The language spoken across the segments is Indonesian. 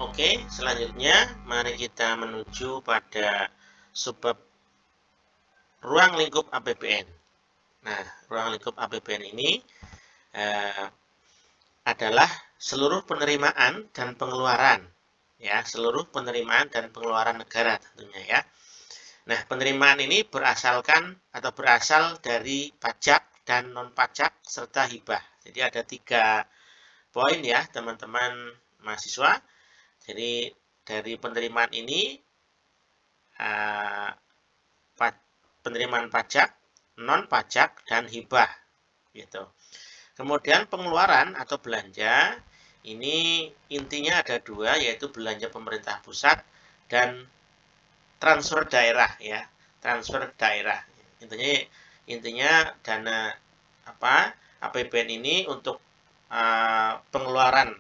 Oke, selanjutnya mari kita menuju pada subbab ruang lingkup APBN. Nah, ruang lingkup APBN ini adalah seluruh penerimaan dan pengeluaran, ya, seluruh penerimaan dan pengeluaran negara tentunya ya. Nah, penerimaan ini berasal dari pajak dan non pajak serta hibah. Jadi ada 3 poin ya, teman-teman mahasiswa. Jadi dari penerimaan ini penerimaan pajak, non pajak dan hibah gitu. Kemudian pengeluaran atau belanja ini intinya ada 2, yaitu belanja pemerintah pusat dan transfer daerah ya, transfer daerah. Intinya dana APBN ini untuk pengeluaran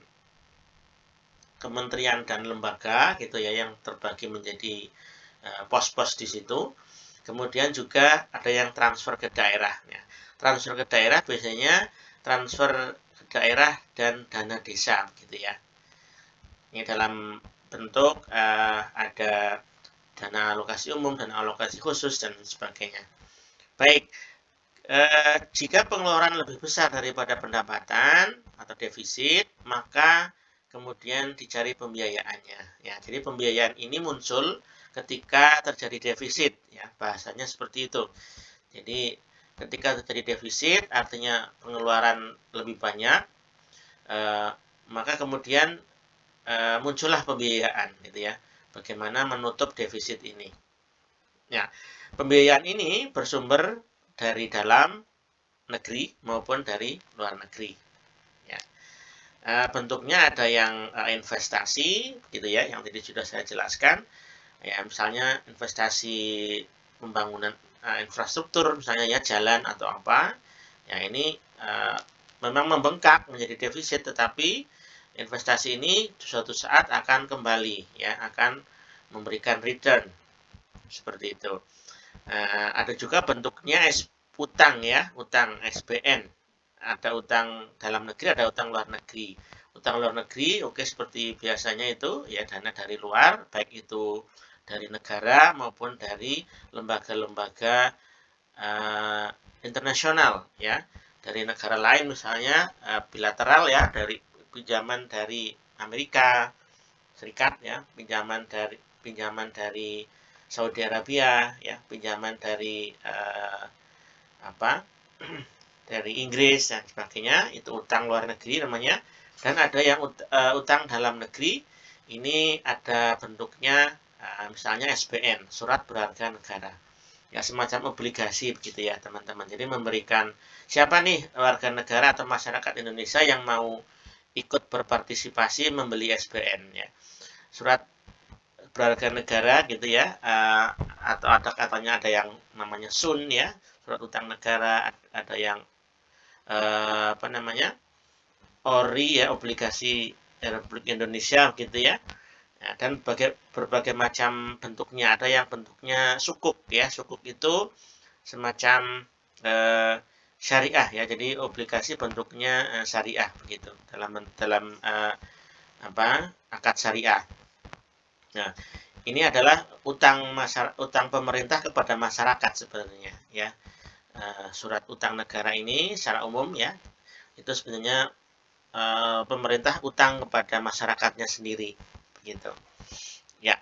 kementerian dan lembaga gitu ya, yang terbagi menjadi pos-pos di situ. Kemudian juga ada yang transfer ke daerah. Transfer ke daerah biasanya transfer ke daerah dan dana desa gitu ya. Ini dalam bentuk ada dana alokasi umum, dana alokasi khusus dan sebagainya. Baik, jika pengeluaran lebih besar daripada pendapatan atau defisit, maka kemudian dicari pembiayaannya. Ya, jadi pembiayaan ini muncul ketika terjadi defisit, ya, bahasanya seperti itu. Jadi ketika terjadi defisit, artinya pengeluaran lebih banyak, maka kemudian muncullah pembiayaan, gitu ya. Bagaimana menutup defisit ini? Ya, pembiayaan ini bersumber dari dalam negeri maupun dari luar negeri. Ya. Bentuknya ada yang investasi, gitu ya, yang tadi sudah saya jelaskan. Ya, misalnya investasi pembangunan infrastruktur, misalnya ya jalan atau apa. Ya, ini memang membengkak menjadi defisit, tetapi investasi ini suatu saat akan kembali, ya, akan memberikan return seperti itu. Ada juga bentuknya utang ya, utang SBN. Ada utang dalam negeri, ada utang luar negeri. Utang luar negeri, oke, seperti biasanya itu ya, dana dari luar, baik itu dari negara maupun dari lembaga-lembaga internasional ya, dari negara lain misalnya bilateral ya, dari pinjaman dari Amerika Serikat ya, pinjaman dari Saudi Arabia ya, pinjaman dari dari Inggris dan sebagainya, itu utang luar negeri namanya. Dan ada yang utang dalam negeri, ini ada bentuknya misalnya SBN, surat berharga negara. Ya, semacam obligasi begitu ya teman-teman. Jadi memberikan siapa nih warga negara atau masyarakat Indonesia yang mau ikut berpartisipasi membeli SBN ya. Surat berharga negara gitu ya, atau ada katanya ada yang namanya SUN ya, surat utang negara, ada yang ORI ya, obligasi Republik Indonesia gitu ya. Nah, dan berbagai macam bentuknya. Ada yang bentuknya sukuk ya, sukuk itu semacam syariah ya, jadi obligasi bentuknya syariah begitu, dalam akad syariah. Nah, ini adalah utang pemerintah kepada masyarakat sebenarnya ya. Surat utang negara ini secara umum ya, itu sebenarnya pemerintah utang kepada masyarakatnya sendiri begitu. Ya.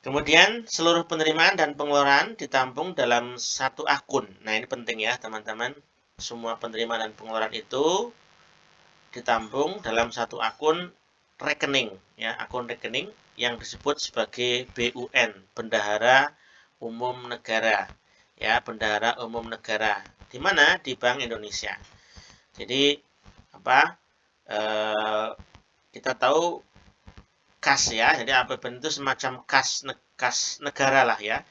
Kemudian seluruh penerimaan dan pengeluaran ditampung dalam satu akun. Nah, ini penting ya, teman-teman. Semua penerimaan dan pengeluaran itu ditampung dalam satu akun rekening ya, akun rekening yang disebut sebagai BUN, Bendahara Umum Negara. Ya, Bendahara Umum Negara. Di mana? Di Bank Indonesia. Jadi kita tahu kas ya, jadi APBN itu semacam kas negara lah ya,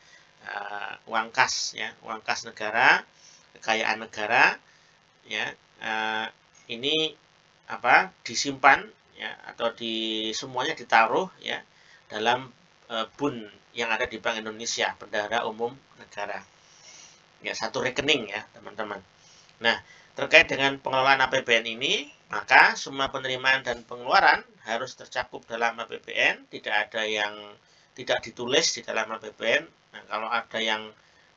uang kas ya, uang kas negara, kekayaan negara ya. Ini disimpan ya, atau semuanya ditaruh ya dalam BUN yang ada di Bank Indonesia, Bendahara Umum Negara ya, satu rekening ya teman-teman. Nah, terkait dengan pengelolaan APBN ini, maka semua penerimaan dan pengeluaran harus tercakup dalam APBN, tidak ada yang tidak ditulis di dalam APBN. Nah, kalau ada yang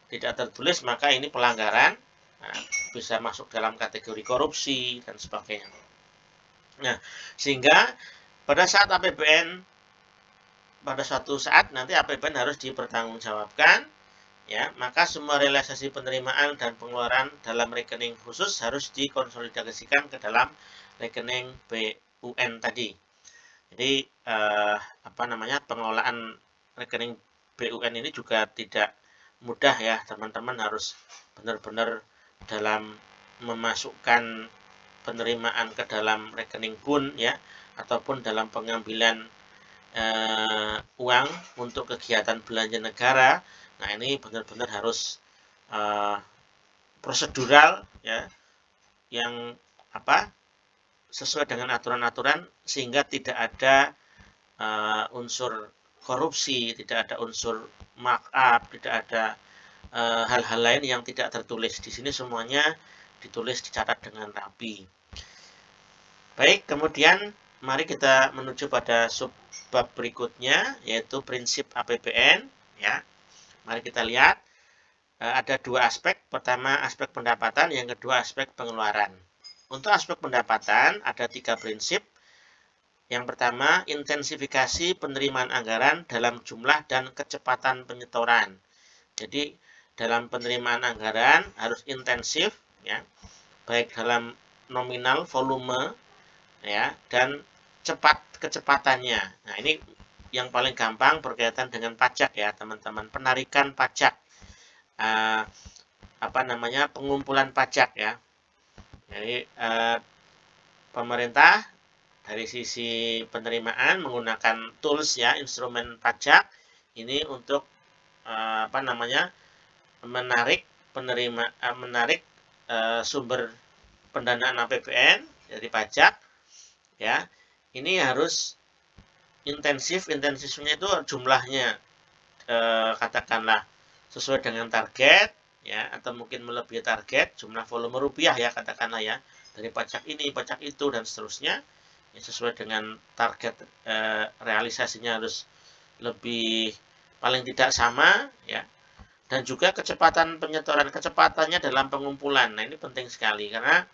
tidak tertulis, maka ini pelanggaran, nah, bisa masuk dalam kategori korupsi dan sebagainya. Nah, sehingga pada saat APBN, pada suatu saat nanti APBN harus dipertanggungjawabkan, ya, maka semua realisasi penerimaan dan pengeluaran dalam rekening khusus harus dikonsolidasikan ke dalam rekening BUN tadi. Jadi pengelolaan rekening BUN ini juga tidak mudah ya, teman-teman harus benar-benar dalam memasukkan penerimaan ke dalam rekening BUN ya, ataupun dalam pengambilan uang untuk kegiatan belanja negara. Nah, ini benar-benar harus prosedural ya, yang sesuai dengan aturan-aturan, sehingga tidak ada unsur korupsi, tidak ada unsur markup, tidak ada hal-hal lain yang tidak tertulis. Di sini semuanya ditulis, dicatat dengan rapi. Baik, kemudian mari kita menuju pada subbab berikutnya, yaitu prinsip APBN ya. Mari kita lihat, ada dua aspek. Pertama aspek pendapatan, yang kedua aspek pengeluaran. Untuk aspek pendapatan ada 3 prinsip. Yang pertama, intensifikasi penerimaan anggaran dalam jumlah dan kecepatan penyetoran. Jadi dalam penerimaan anggaran harus intensif ya, baik dalam nominal, volume ya, dan kecepatannya. Nah, ini yang paling gampang berkaitan dengan pajak ya, teman-teman. Penarikan pajak, pengumpulan pajak ya. Jadi pemerintah dari sisi penerimaan menggunakan tools ya, instrumen pajak ini untuk menarik sumber pendanaan APBN dari pajak ya. Ini harus intensifnya itu jumlahnya katakanlah sesuai dengan target ya, atau mungkin melebihi target, jumlah volume rupiah ya, katakanlah ya, dari pajak ini, pajak itu, dan seterusnya ya, sesuai dengan target realisasinya harus lebih, paling tidak sama ya. Dan juga kecepatan penyetoran, kecepatannya dalam pengumpulan. Nah, ini penting sekali karena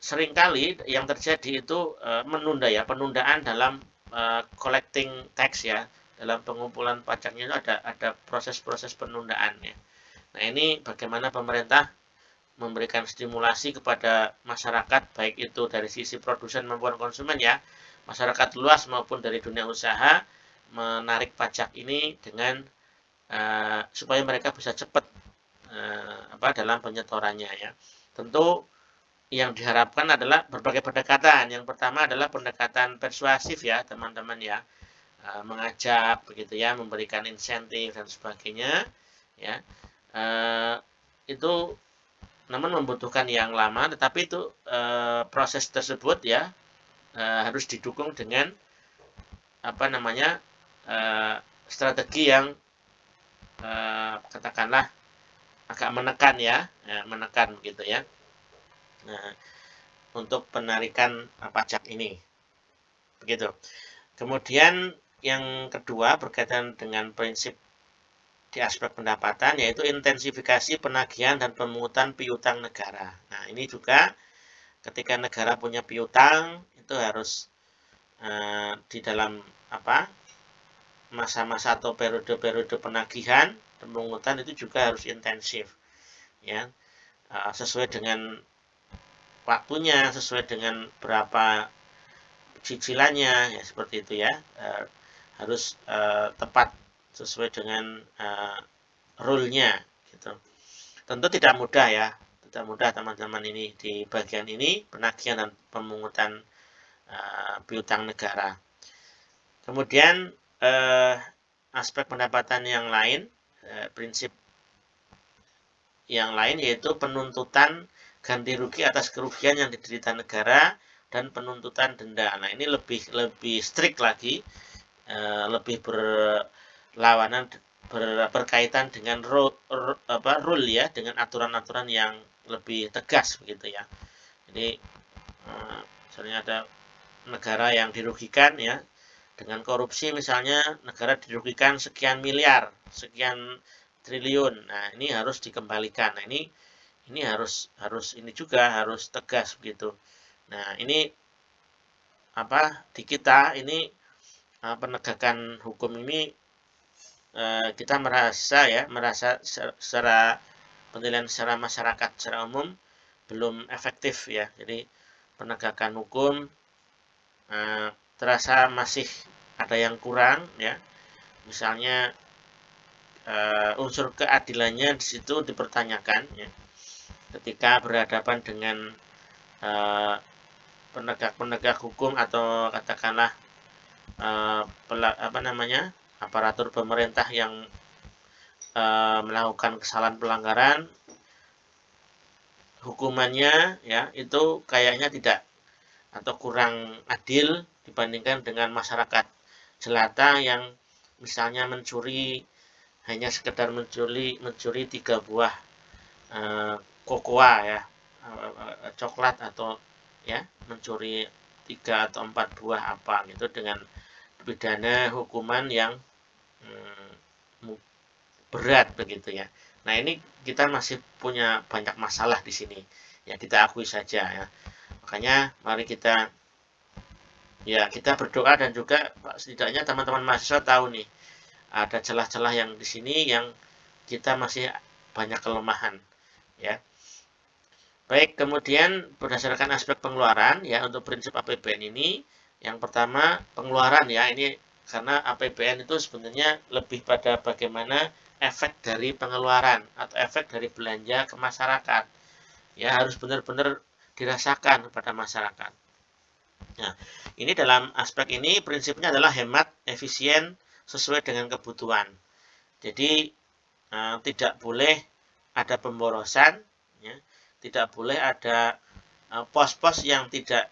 seringkali yang terjadi itu penundaan dalam collecting tax ya, dalam pengumpulan pajaknya itu ada proses-proses penundaan ya. Nah, ini bagaimana pemerintah memberikan stimulasi kepada masyarakat, baik itu dari sisi produsen maupun konsumen ya, masyarakat luas maupun dari dunia usaha, menarik pajak ini dengan supaya mereka bisa cepat dalam penyetorannya ya. Tentu yang diharapkan adalah berbagai pendekatan. Yang pertama adalah pendekatan persuasif ya, teman-teman ya, mengajak begitu ya, memberikan insentif dan sebagainya ya. Itu namun membutuhkan yang lama, tetapi itu proses tersebut ya harus didukung dengan strategi yang katakanlah agak menekan ya, menekan begitu ya. Nah, untuk penarikan pajak ini begitu. Kemudian yang kedua berkaitan dengan prinsip di aspek pendapatan, yaitu intensifikasi penagihan dan pemungutan piutang negara. Nah, ini juga ketika negara punya piutang itu harus di dalam masa-masa atau periode-periode penagihan pemungutan itu juga harus intensif ya, sesuai dengan waktunya, sesuai dengan berapa cicilannya ya, seperti itu ya, harus tepat sesuai dengan rule-nya gitu. Tentu tidak mudah ya, tidak mudah teman-teman ini di bagian ini, penagihan dan pemungutan piutang negara. Kemudian aspek pendapatan yang lain, prinsip yang lain yaitu penuntutan ganti rugi atas kerugian yang diderita negara dan penuntutan denda. Nah, ini lebih strict lagi, lebih berlawanan berkaitan dengan rule ya, dengan aturan-aturan yang lebih tegas begitu ya. Jadi misalnya ada negara yang dirugikan ya dengan korupsi, misalnya negara dirugikan sekian miliar, sekian triliun. Nah, ini harus dikembalikan. Nah, ini harus ini juga harus tegas begitu. Nah, ini di kita ini penegakan hukum ini kita merasa secara penilaian secara masyarakat secara umum belum efektif ya. Jadi penegakan hukum terasa masih ada yang kurang ya. Misalnya unsur keadilannya di situ dipertanyakan ya. Ketika berhadapan dengan penegak hukum atau katakanlah aparatur pemerintah yang melakukan kesalahan pelanggaran, hukumannya ya itu kayaknya tidak atau kurang adil dibandingkan dengan masyarakat jelata yang misalnya hanya sekedar mencuri 3 buah kokoa ya, coklat, atau ya mencuri 3 atau 4 buah apa gitu dengan pidana hukuman yang berat begitu ya. Nah, ini kita masih punya banyak masalah di sini ya, kita akui saja ya. Makanya mari kita berdoa, dan juga setidaknya teman-teman mahasiswa tahu nih ada celah-celah yang di sini yang kita masih banyak kelemahan ya. Baik, kemudian berdasarkan aspek pengeluaran ya, untuk prinsip APBN ini yang pertama pengeluaran ya, ini karena APBN itu sebenarnya lebih pada bagaimana efek dari pengeluaran atau efek dari belanja ke masyarakat ya, harus benar-benar dirasakan pada masyarakat. Nah, ini dalam aspek ini prinsipnya adalah hemat, efisien, sesuai dengan kebutuhan. Jadi tidak boleh ada pemborosan ya, tidak boleh ada pos-pos yang tidak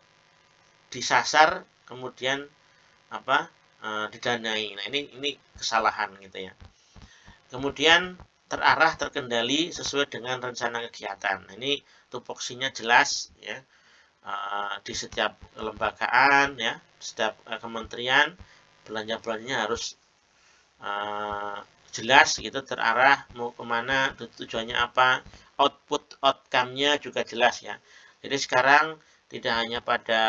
disasar kemudian didanai. Nah, ini kesalahan gitu ya. Kemudian terarah, terkendali sesuai dengan rencana kegiatan. Nah, ini tupoksinya jelas ya, di setiap kelembagaan ya, setiap kementerian belanja-belanjanya harus jelas gitu, terarah mau kemana, tujuannya apa, outcome-nya juga jelas ya. Jadi sekarang tidak hanya pada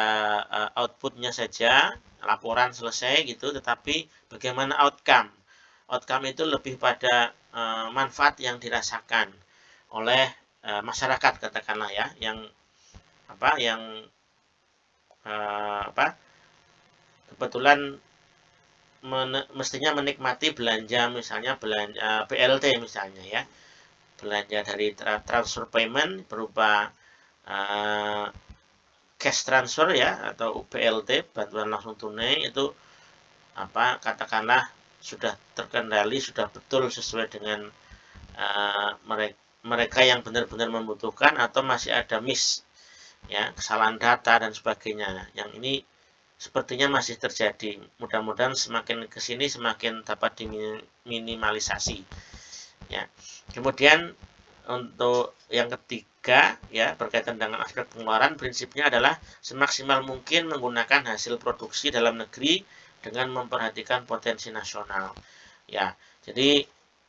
outputnya saja, laporan selesai gitu, tetapi bagaimana outcome. Outcome itu lebih pada manfaat yang dirasakan oleh masyarakat katakanlah ya, yang kebetulan mestinya menikmati belanja, misalnya belanja BLT misalnya ya, belanja dari transfer payment berupa cash transfer ya, atau BLT, bantuan langsung tunai, itu katakanlah sudah terkendali, sudah betul sesuai dengan mereka yang benar-benar membutuhkan, atau masih ada miss ya, kesalahan data dan sebagainya. Yang ini sepertinya masih terjadi. Mudah-mudahan semakin kesini semakin dapat diminimalisasi ya. Kemudian untuk yang ketiga ya, berkaitan dengan aspek pengeluaran, prinsipnya adalah semaksimal mungkin menggunakan hasil produksi dalam negeri dengan memperhatikan potensi nasional ya. Jadi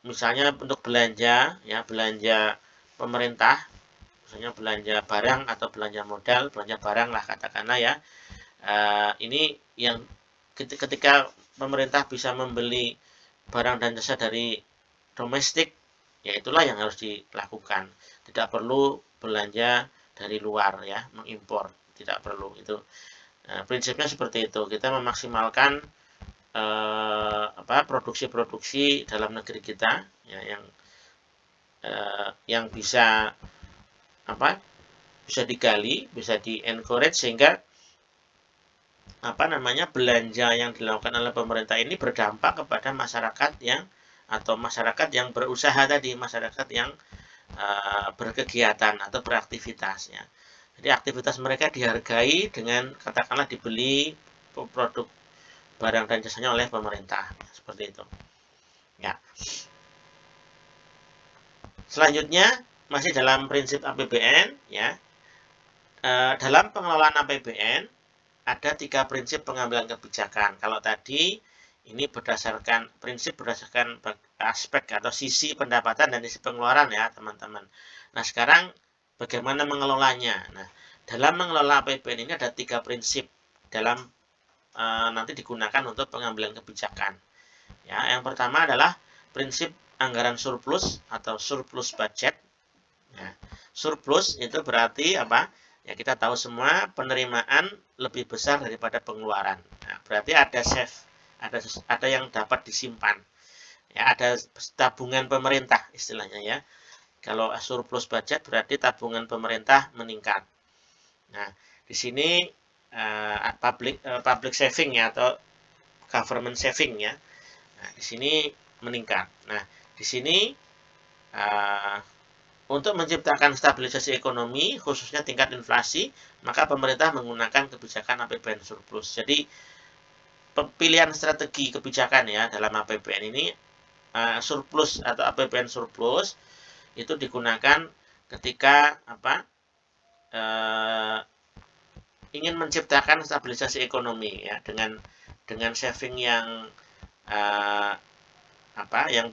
misalnya untuk belanja ya, belanja pemerintah, misalnya belanja barang atau belanja modal, belanja barang lah katakanlah ya. Ini yang ketika pemerintah bisa membeli barang dan jasa dari domestik, ya itulah yang harus dilakukan. Tidak perlu belanja dari luar ya, mengimpor, tidak perlu itu. Prinsipnya seperti itu. Kita memaksimalkan produksi-produksi dalam negeri kita ya, yang bisa bisa digali, bisa di-encourage, sehingga belanja yang dilakukan oleh pemerintah ini berdampak kepada masyarakat yang berusaha tadi, masyarakat yang berkegiatan atau beraktivitas ya. Jadi aktivitas mereka dihargai dengan katakanlah dibeli produk barang dan jasanya oleh pemerintah, seperti itu. Ya. Selanjutnya masih dalam prinsip APBN, ya. Dalam pengelolaan APBN ada 3 prinsip pengambilan kebijakan. Kalau tadi ini prinsip berdasarkan aspek atau sisi pendapatan dan sisi pengeluaran ya teman-teman. Nah sekarang bagaimana mengelolanya? Nah dalam mengelola APBN ini ada 3 prinsip dalam nanti digunakan untuk pengambilan kebijakan. Ya, yang pertama adalah prinsip anggaran surplus atau surplus budget. Ya, surplus itu berarti apa? Ya kita tahu semua penerimaan lebih besar daripada pengeluaran. Nah, berarti ada save, ada yang dapat disimpan. Ya, ada tabungan pemerintah istilahnya ya. Kalau surplus budget berarti tabungan pemerintah meningkat. Nah, di sini public saving ya atau government saving ya. Nah, di sini meningkat. Nah, di sini untuk menciptakan stabilisasi ekonomi, khususnya tingkat inflasi, maka pemerintah menggunakan kebijakan APBN surplus. Jadi, pilihan strategi kebijakan ya dalam APBN ini, surplus atau APBN surplus itu digunakan ketika ingin menciptakan stabilisasi ekonomi ya dengan saving yang yang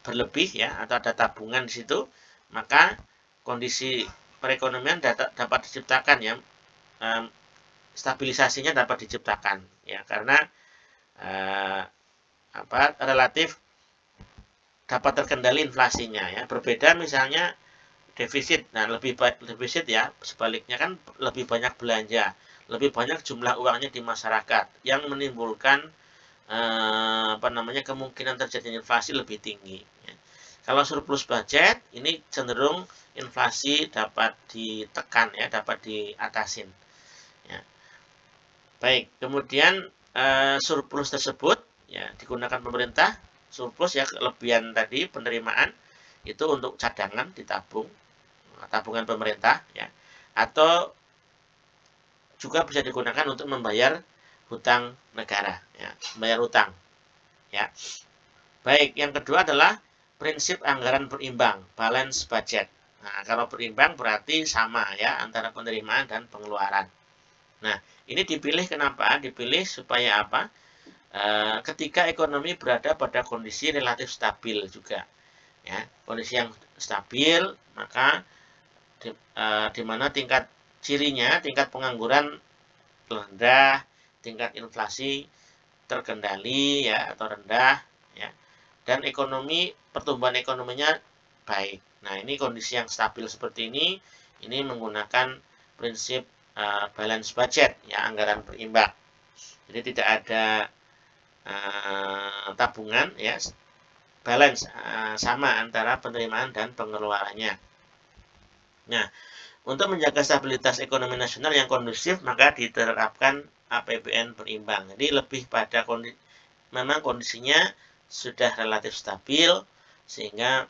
berlebih ya atau ada tabungan di situ, maka kondisi perekonomian dapat diciptakan ya, stabilisasinya dapat diciptakan ya karena relatif dapat terkendali inflasinya ya. Berbeda misalnya defisit. Nah, defisit ya, sebaliknya kan lebih banyak belanja, lebih banyak jumlah uangnya di masyarakat yang menimbulkan kemungkinan terjadinya inflasi lebih tinggi. Ya. Kalau surplus budget ini cenderung inflasi dapat ditekan ya, dapat diatasin. Ya. Baik, kemudian surplus tersebut ya digunakan pemerintah, surplus ya kelebihan tadi penerimaan itu untuk cadangan ditabung, tabungan pemerintah ya, atau juga bisa digunakan untuk membayar hutang negara ya, membayar hutang ya. Baik, yang kedua adalah prinsip anggaran berimbang, balance budget. Nah, kalau berimbang berarti sama ya antara penerimaan dan pengeluaran. Nah, ini dipilih kenapa? Dipilih supaya apa? Ketika ekonomi berada pada kondisi relatif stabil juga. Ya, kondisi yang stabil, maka di mana tingkat pengangguran rendah, tingkat inflasi terkendali ya atau rendah ya, dan pertumbuhan ekonominya baik. Nah, ini kondisi yang stabil seperti ini menggunakan prinsip balance budget ya, anggaran berimbang. Jadi tidak ada tabungan ya, balance sama antara penerimaan dan pengeluarannya. Nah, untuk menjaga stabilitas ekonomi nasional yang kondusif, maka diterapkan APBN berimbang. Jadi lebih pada memang kondisinya sudah relatif stabil sehingga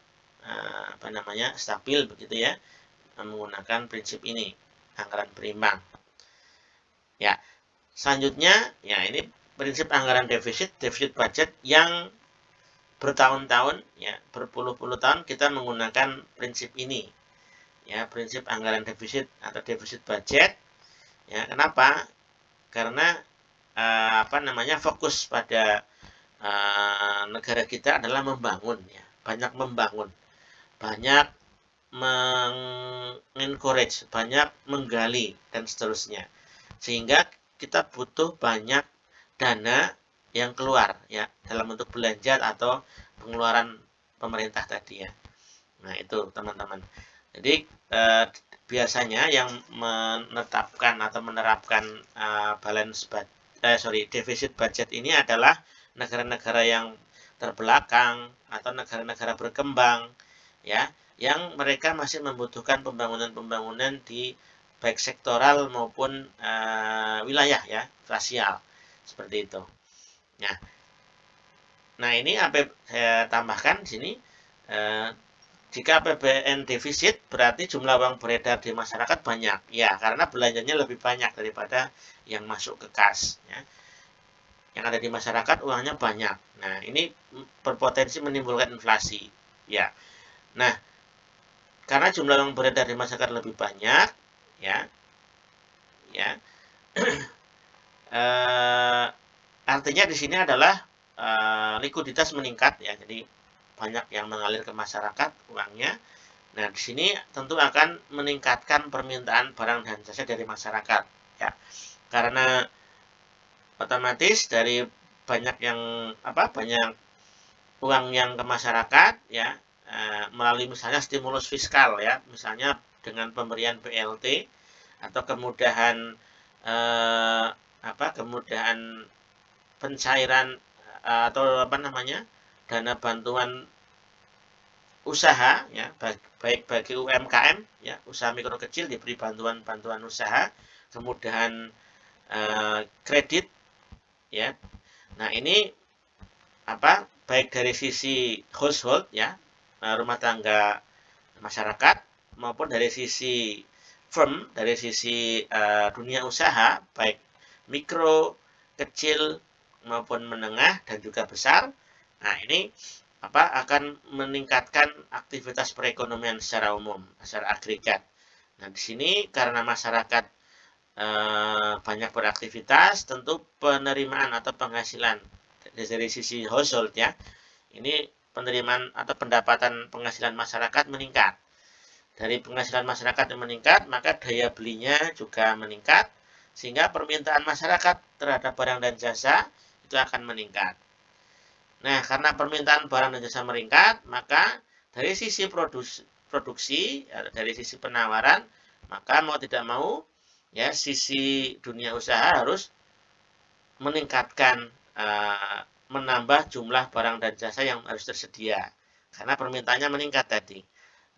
stabil begitu ya, menggunakan prinsip ini, anggaran berimbang. Ya, selanjutnya ya ini prinsip anggaran defisit budget yang bertahun-tahun ya, berpuluh-puluh tahun kita menggunakan prinsip ini. Ya, prinsip anggaran defisit atau defisit budget. Ya, kenapa? Karena fokus pada negara kita adalah membangun ya, banyak membangun, banyak mengencourage, banyak menggali dan seterusnya. Sehingga kita butuh banyak dana yang keluar ya dalam bentuk belanja atau pengeluaran pemerintah tadi ya. Nah, itu teman-teman. Jadi biasanya yang menetapkan atau menerapkan defisit budget ini adalah negara-negara yang terbelakang atau negara-negara berkembang ya, yang mereka masih membutuhkan pembangunan di baik sektoral maupun wilayah ya, rasial seperti itu. Nah ini saya tambahkan di sini. Jika APBN defisit berarti jumlah uang beredar di masyarakat banyak ya, karena belanjanya lebih banyak daripada yang masuk ke kas ya. yang ada di masyarakat uangnya banyak. Nah, ini berpotensi menimbulkan inflasi. Ya. Nah, karena jumlah uang beredar di masyarakat lebih banyak, ya, ya, artinya di sini adalah likuiditas meningkat, ya. Jadi banyak yang mengalir ke masyarakat uangnya. Nah, di sini tentu akan meningkatkan permintaan barang dan jasa dari masyarakat, ya. Karena otomatis dari banyak uang yang ke masyarakat, ya, melalui misalnya stimulus fiskal, ya, misalnya dengan pemberian BLT atau kemudahan kemudahan pencairan atau dana bantuan usaha, ya, baik bagi UMKM, ya, usaha mikro kecil diberi bantuan usaha, kemudahan kredit, ya. Nah, ini baik dari sisi household, ya, rumah tangga masyarakat, maupun dari sisi firm, dari sisi dunia usaha, baik mikro, kecil, maupun menengah dan juga besar. Nah, ini akan meningkatkan aktivitas perekonomian secara umum, secara agregat. Nah, di sini karena masyarakat banyak beraktivitas, tentu penerimaan atau penghasilan dari sisi household, ya, ini penerimaan atau pendapatan penghasilan masyarakat meningkat. Dari penghasilan masyarakat yang meningkat, maka daya belinya juga meningkat, sehingga permintaan masyarakat terhadap barang dan jasa itu akan meningkat. Nah, karena permintaan barang dan jasa meningkat, maka dari sisi produksi, dari sisi penawaran, maka mau tidak mau, ya, sisi dunia usaha harus meningkatkan, menambah jumlah barang dan jasa yang harus tersedia, karena permintaannya meningkat tadi.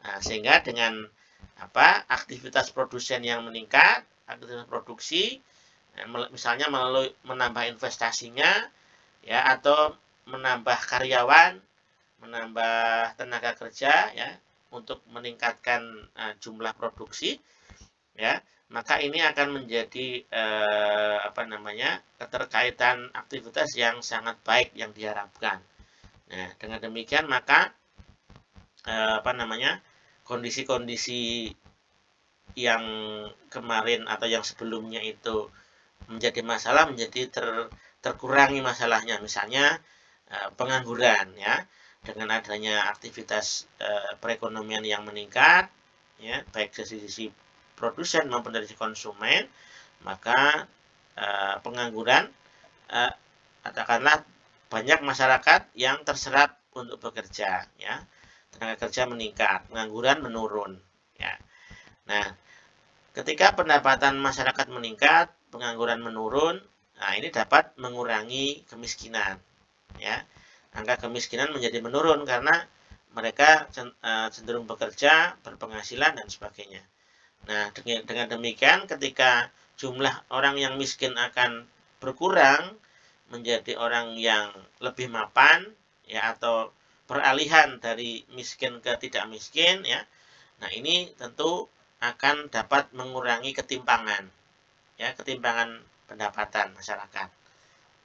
Nah, sehingga dengan aktivitas produsen yang meningkat, aktivitas produksi, misalnya melalui menambah investasinya, ya, atau menambah karyawan, menambah tenaga kerja, ya, untuk meningkatkan jumlah produksi, ya, maka ini akan menjadi keterkaitan aktivitas yang sangat baik yang diharapkan. Nah, dengan demikian maka kondisi-kondisi yang kemarin atau yang sebelumnya itu menjadi masalah menjadi terkurangi masalahnya. Misalnya pengangguran, ya, dengan adanya aktivitas perekonomian yang meningkat, ya, baik dari sisi produsen maupun dari sisi konsumen, maka pengangguran, katakanlah banyak masyarakat yang terserap untuk bekerja, ya, tenaga kerja meningkat, pengangguran menurun, ya. Nah, ketika pendapatan masyarakat meningkat, pengangguran menurun, nah ini dapat mengurangi kemiskinan, ya. Angka kemiskinan menjadi menurun karena mereka cenderung bekerja, berpenghasilan dan sebagainya. Nah, dengan demikian ketika jumlah orang yang miskin akan berkurang menjadi orang yang lebih mapan, ya, atau peralihan dari miskin ke tidak miskin, ya. Nah, ini tentu akan dapat mengurangi ketimpangan, ya, ketimpangan pendapatan masyarakat,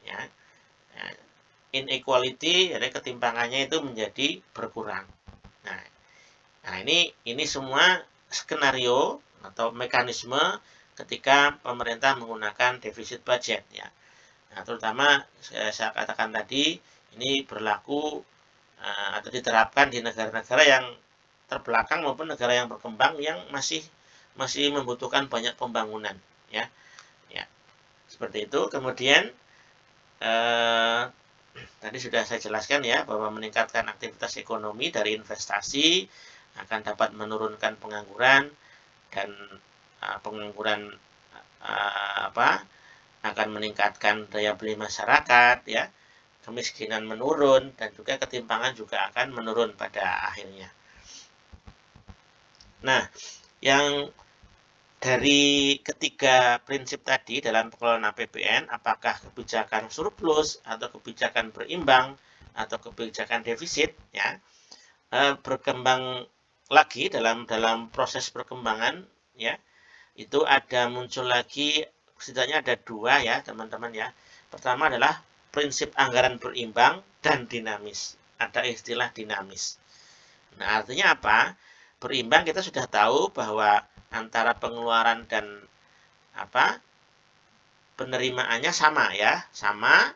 ya. Inequality, jadi ketimpangannya itu menjadi berkurang. Nah, ini semua skenario atau mekanisme ketika pemerintah menggunakan defisit budget, ya. Nah, terutama saya katakan tadi ini berlaku atau diterapkan di negara-negara yang terbelakang maupun negara yang berkembang yang masih membutuhkan banyak pembangunan, ya. Ya, seperti itu. Kemudian tadi sudah saya jelaskan, ya, bahwa meningkatkan aktivitas ekonomi dari investasi akan dapat menurunkan pengangguran, dan pengangguran akan meningkatkan daya beli masyarakat, ya, kemiskinan menurun, dan juga ketimpangan juga akan menurun pada akhirnya. Nah, yang dari ketiga prinsip tadi dalam pengelolaan APBN, apakah kebijakan surplus atau kebijakan berimbang atau kebijakan defisit, ya, berkembang lagi dalam proses perkembangan, ya, itu muncul lagi setidaknya ada dua, ya, teman-teman, ya. Pertama adalah prinsip anggaran berimbang dan dinamis. Ada istilah dinamis. Nah, artinya apa? Berimbang kita sudah tahu bahwa antara pengeluaran dan penerimaannya sama ya, sama.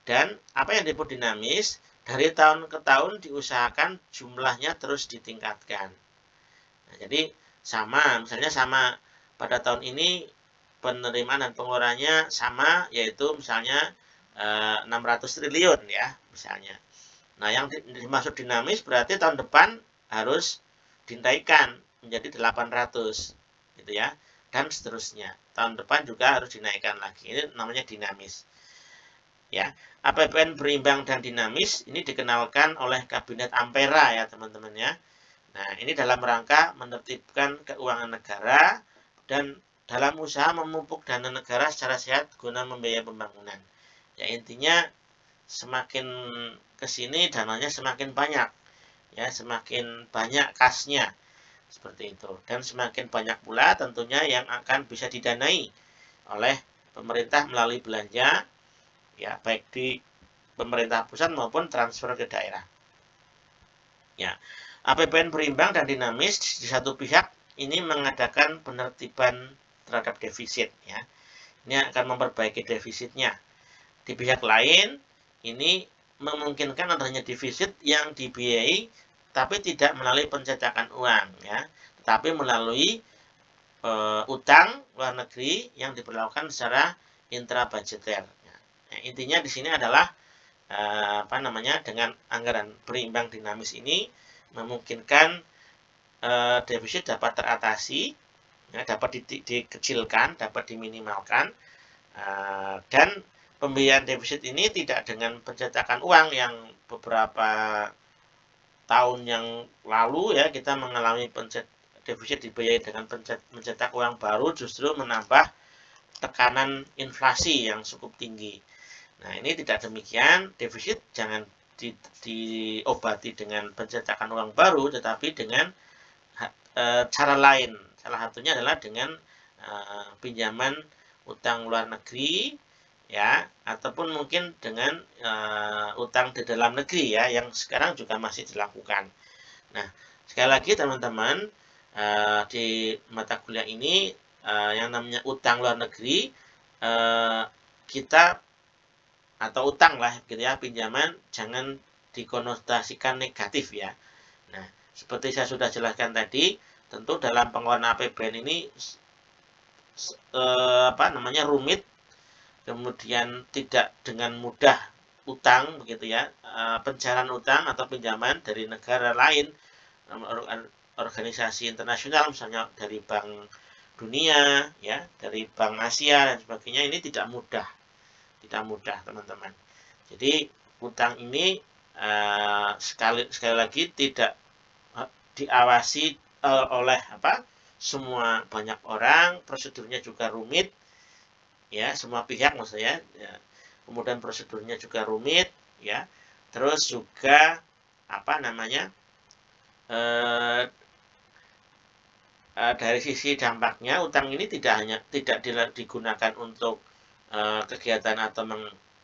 Dan apa yang disebut dinamis, dari tahun ke tahun diusahakan jumlahnya terus ditingkatkan. Nah, jadi sama, misalnya sama pada tahun ini penerimaan dan pengeluarannya sama, yaitu misalnya 600 triliun ya, misalnya. Nah, yang dimaksud dinamis berarti tahun depan harus dinaikkan menjadi 800 gitu ya, dan seterusnya. Tahun depan juga harus dinaikkan lagi. Ini namanya dinamis. Ya, APBN berimbang dan dinamis ini dikenalkan oleh Kabinet Ampera ya teman-teman ya. Nah, ini dalam rangka menertibkan keuangan negara dan dalam usaha memupuk dana negara secara sehat guna membiayai pembangunan. Ya, intinya semakin kesini dananya semakin banyak, ya semakin banyak kasnya seperti itu, dan semakin banyak pula tentunya yang akan bisa didanai oleh pemerintah melalui belanja, ya baik di pemerintah pusat maupun transfer ke daerah. Ya, APBN berimbang dan dinamis di satu pihak ini mengadakan penertiban terhadap defisit, ya. Ini akan memperbaiki defisitnya. Di pihak lain, ini memungkinkan adanya defisit yang dibiayai tapi tidak melalui pencetakan uang, ya, tetapi melalui utang luar negeri yang diperlakukan secara intrabudgeter. Nah, intinya di sini adalah dengan anggaran berimbang dinamis ini memungkinkan defisit dapat teratasi, ya, dapat dikecilkan, dapat diminimalkan, dan pembiayaan defisit ini tidak dengan pencetakan uang yang beberapa tahun yang lalu ya kita mengalami defisit dibiayai dengan mencetak uang baru, justru menambah tekanan inflasi yang cukup tinggi. Nah, ini tidak demikian, defisit jangan diobati dengan pencetakan uang baru, tetapi dengan cara lain. Salah satunya adalah dengan pinjaman utang luar negeri, ya, ataupun mungkin dengan utang di dalam negeri ya, yang sekarang juga masih dilakukan. Nah, sekali lagi teman-teman, di mata kuliah ini yang namanya utang luar negeri, kita atau utang lah gitu ya, pinjaman jangan dikonotasikan negatif ya. Nah, seperti saya sudah jelaskan tadi, tentu dalam pengeluaran APBN ini rumit, kemudian tidak dengan mudah utang begitu ya, pencairan utang atau pinjaman dari negara lain, organisasi internasional misalnya dari Bank Dunia ya, dari Bank Asia dan sebagainya, ini tidak mudah teman-teman. Jadi utang ini sekali lagi tidak diawasi oleh semua banyak orang, prosedurnya juga rumit ya, semua pihak maksudnya ya. Kemudian prosedurnya juga rumit ya, terus juga dari sisi dampaknya, utang ini tidak digunakan untuk kegiatan atau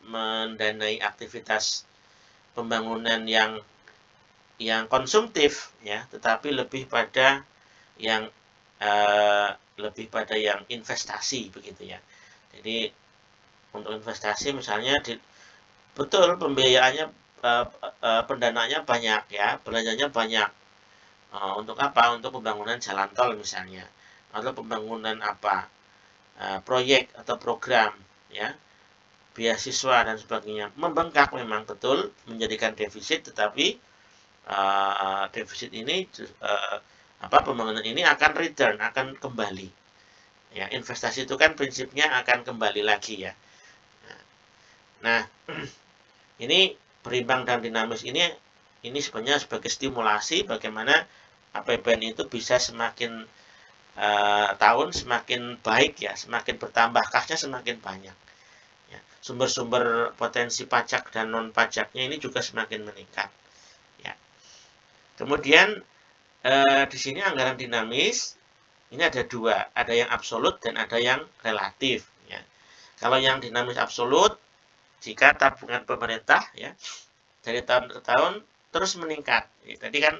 mendanai aktivitas pembangunan yang konsumtif ya, tetapi lebih pada yang investasi begitu ya. Jadi untuk investasi misalnya betul pembiayaannya, pendanaannya banyak ya, belanjanya banyak. Untuk apa? Untuk pembangunan jalan tol misalnya, atau pembangunan proyek atau program ya, beasiswa dan sebagainya. Membengkak memang betul, menjadikan defisit, tetapi defisit ini pembangunan ini akan return, akan kembali. Ya, investasi itu kan prinsipnya akan kembali lagi ya. Nah, ini berimbang dan dinamis ini sebenarnya sebagai stimulasi bagaimana APBN itu bisa semakin tahun semakin baik ya, semakin bertambah kasnya semakin banyak. Ya, sumber-sumber potensi pajak dan non pajaknya ini juga semakin meningkat. Ya. Kemudian di sini anggaran dinamis ini ada dua, ada yang absolut dan ada yang relatif. Ya. Kalau yang dinamis absolut jika tabungan pemerintah ya dari tahun ke tahun terus meningkat. Tadi kan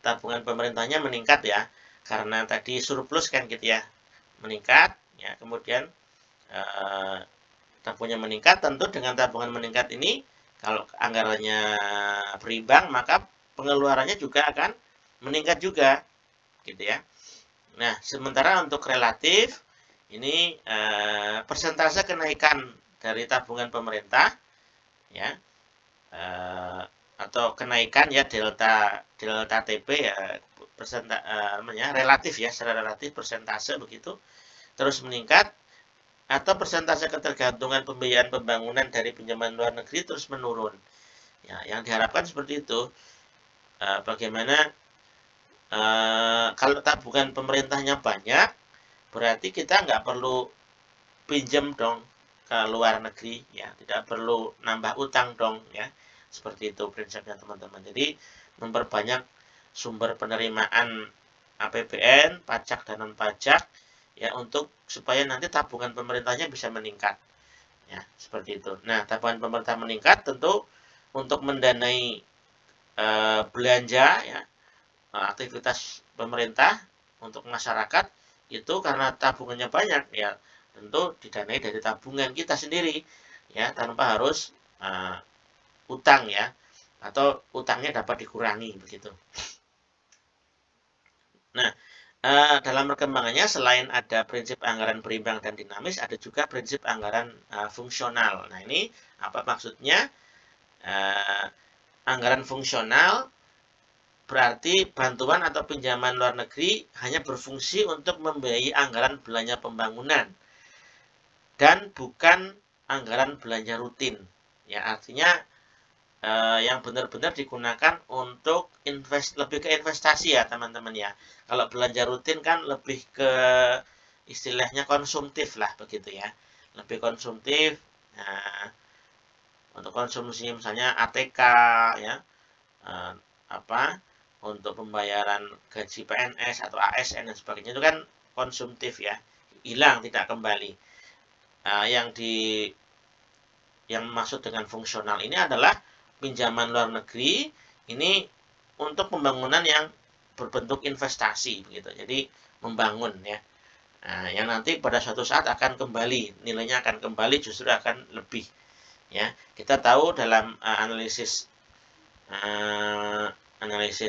tabungan pemerintahnya meningkat ya, karena tadi surplus kan gitu ya, meningkat ya, kemudian tabungannya meningkat, tentu dengan tabungan meningkat ini kalau anggarannya berimbang maka pengeluarannya juga akan meningkat juga gitu ya. Nah, sementara untuk relatif ini persentase kenaikan dari tabungan pemerintah ya atau kenaikan ya delta TP ya relatif ya, secara relatif persentase begitu terus meningkat, atau persentase ketergantungan pembiayaan pembangunan dari pinjaman luar negeri terus menurun. Ya, yang diharapkan seperti itu. Bagaimana kalau tabungan pemerintahnya banyak, berarti kita nggak perlu pinjam dong ke luar negeri, ya, tidak perlu nambah utang dong, ya, seperti itu prinsipnya teman-teman. Jadi memperbanyak sumber penerimaan APBN, pajak dan non pajak, ya, untuk supaya nanti tabungan pemerintahnya bisa meningkat, ya, seperti itu. Nah, tabungan pemerintah meningkat tentu untuk mendanai belanja, ya, aktivitas pemerintah untuk masyarakat itu karena tabungannya banyak, ya, tentu didanai dari tabungan kita sendiri, ya, tanpa harus utang, ya, atau utangnya dapat dikurangi begitu. Nah, dalam perkembangannya selain ada prinsip anggaran berimbang dan dinamis, ada juga prinsip anggaran fungsional. Nah, ini apa maksudnya? Anggaran fungsional berarti bantuan atau pinjaman luar negeri hanya berfungsi untuk membiayai anggaran belanja pembangunan dan bukan anggaran belanja rutin. Ya, artinya yang benar-benar digunakan untuk lebih ke investasi ya teman-teman ya. Kalau belanja rutin kan lebih ke istilahnya konsumtif lah begitu ya. Lebih konsumtif. Nah, untuk konsumsi misalnya ATK ya, untuk pembayaran gaji PNS atau ASN dan sebagainya itu kan konsumtif ya, hilang tidak kembali. Yang maksud dengan fungsional ini adalah pinjaman luar negeri ini untuk pembangunan yang berbentuk investasi begitu. Jadi membangun ya. Nah, yang nanti pada suatu saat akan kembali, nilainya akan kembali, justru akan lebih ya. Kita tahu dalam analisis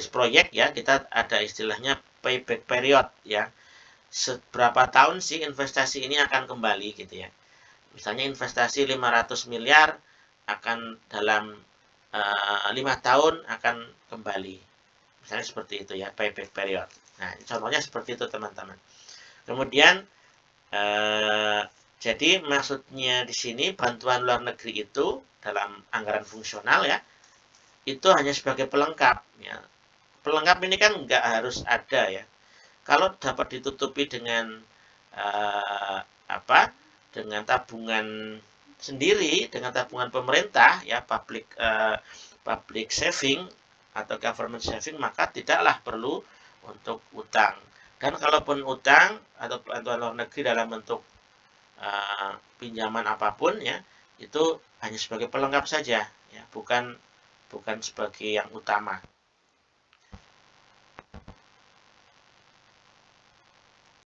proyek ya, kita ada istilahnya payback period ya. Seberapa tahun sih investasi ini akan kembali gitu ya. Misalnya investasi 500 miliar akan dalam 5 tahun akan kembali. Misalnya seperti itu ya, payback period. Nah, contohnya seperti itu teman-teman. Kemudian jadi maksudnya di sini bantuan luar negeri itu dalam anggaran fungsional ya, itu hanya sebagai pelengkap ya. Pelengkap ini kan nggak harus ada ya. Kalau dapat ditutupi dengan dengan tabungan sendiri, dengan tabungan pemerintah ya, public saving atau government saving, maka tidaklah perlu untuk utang. Dan kalaupun utang atau bantuan luar negeri dalam bentuk pinjaman apapun ya, itu hanya sebagai pelengkap saja ya, bukan sebagai yang utama.